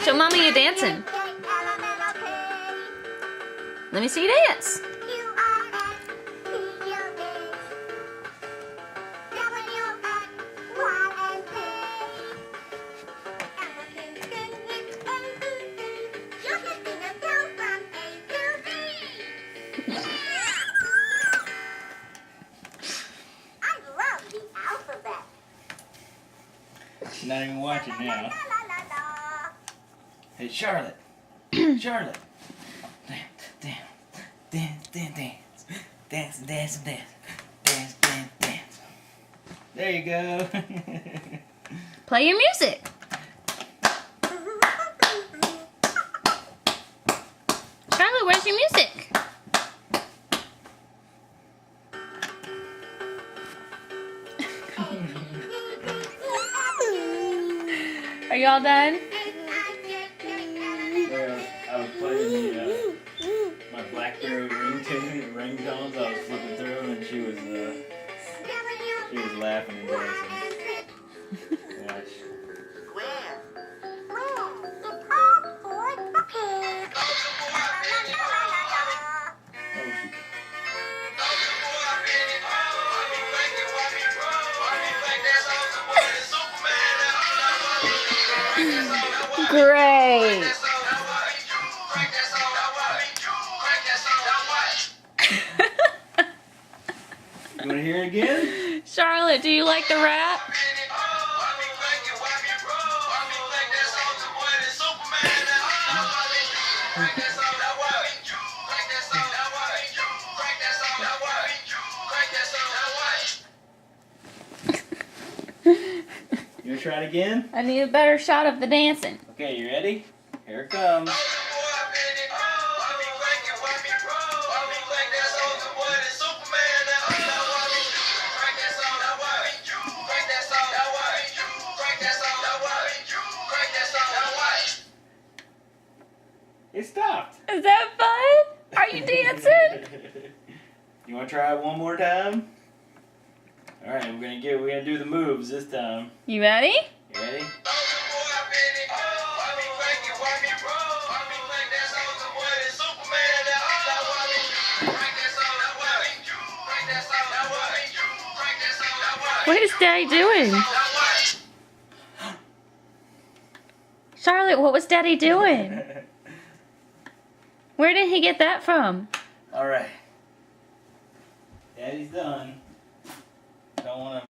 Show mommy you dancing. Let me see you dance. She's not even watching now. Hey, Charlotte. Charlotte. Dance, dance, dance, dance, dance, dance, dance, dance, dance, dance. There you go. Play your music. Charlotte, where's your music? Are you all done? Well, I was playing my BlackBerry ringtones. I was flipping through them, and she was laughing and dancing. Watch. Great. You want to hear it again? Charlotte, do you like the rap? You want to try it again? I need a better shot of the dancing. Okay, you ready? Here it comes. It stopped. Is that fun? Are you dancing? You want to try it one more time? All right, we're gonna do the moves this time. You ready? You ready? What is Daddy doing? Charlotte, what was Daddy doing? Where did he get that from? All right. Daddy's done. Don't want to.